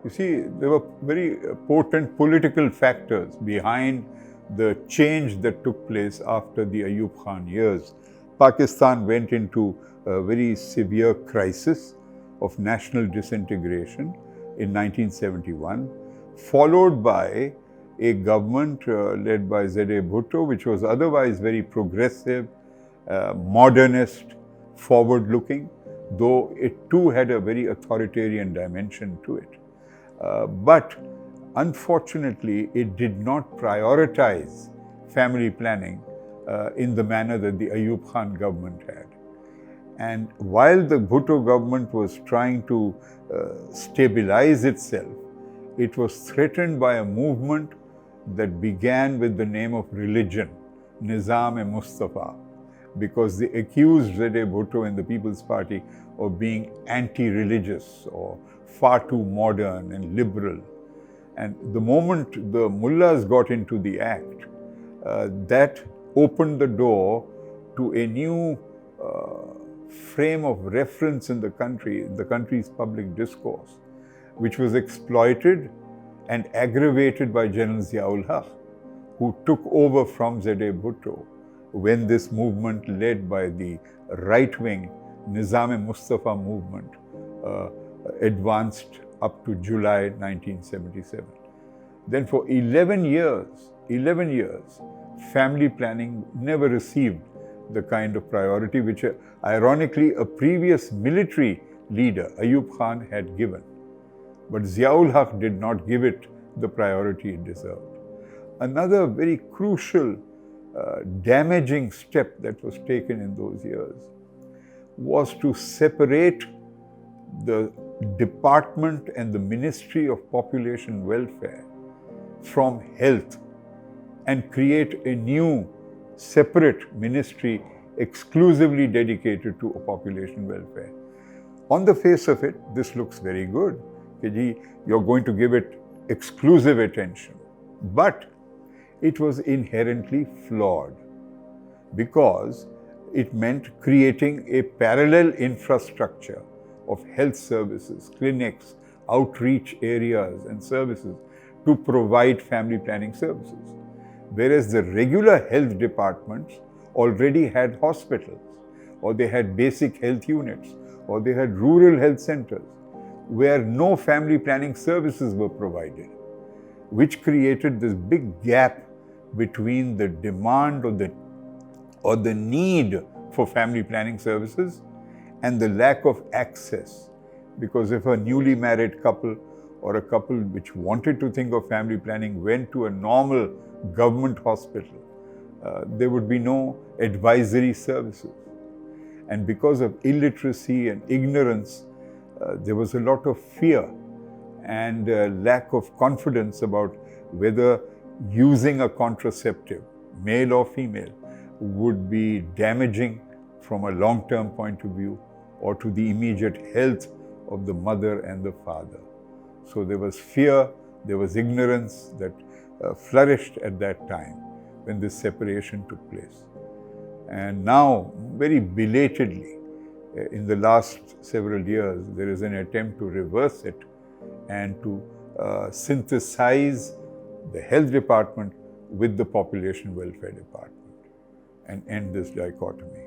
You see, there were very potent political factors behind the change that took place after the Ayub Khan years. Pakistan went into a very severe crisis of national disintegration in 1971, followed by a government led by Z.A. Bhutto, which was otherwise very progressive, modernist, forward-looking, though it too had a very authoritarian dimension to it. But unfortunately, it did not prioritize family planning in the manner that the Ayub Khan government had. And while the Bhutto government was trying to stabilize itself, it was threatened by a movement that began with the name of religion, Nizam-e-Mustafa, because they accused Z.A. Bhutto and the People's Party of being anti-religious or far too modern and liberal. And the moment the mullahs got into the act, that opened the door to a new frame of reference in the country's public discourse, which was exploited and aggravated by General Ziaul Haq, who took over from Z.A. Bhutto when this movement led by the right-wing Nizam-e-Mustafa movement advanced up to July 1977. Then for 11 years, family planning never received the kind of priority which ironically a previous military leader, Ayub Khan, had given. But Ziaul Haq did not give it the priority it deserved. Another very crucial, damaging step that was taken in those years was to separate the Department and the Ministry of Population Welfare from health and create a new separate ministry exclusively dedicated to population welfare. On the face of it, this looks very good. You're going to give it exclusive attention. But it was inherently flawed because it meant creating a parallel infrastructure of health services, clinics, outreach areas and services to provide family planning services. Whereas the regular health departments already had hospitals, or they had basic health units, or they had rural health centers where no family planning services were provided, which created this big gap between the demand or the need for family planning services and the lack of access. Because if a newly married couple or a couple which wanted to think of family planning went to a normal government hospital, there would be no advisory services. And because of illiteracy and ignorance, there was a lot of fear and lack of confidence about whether using a contraceptive, male or female, would be damaging from a long-term point of view or to the immediate health of the mother and the father. So there was fear, there was ignorance that flourished at that time when this separation took place. And now, very belatedly, in the last several years, there is an attempt to reverse it and to synthesize the health department with the population welfare department and end this dichotomy.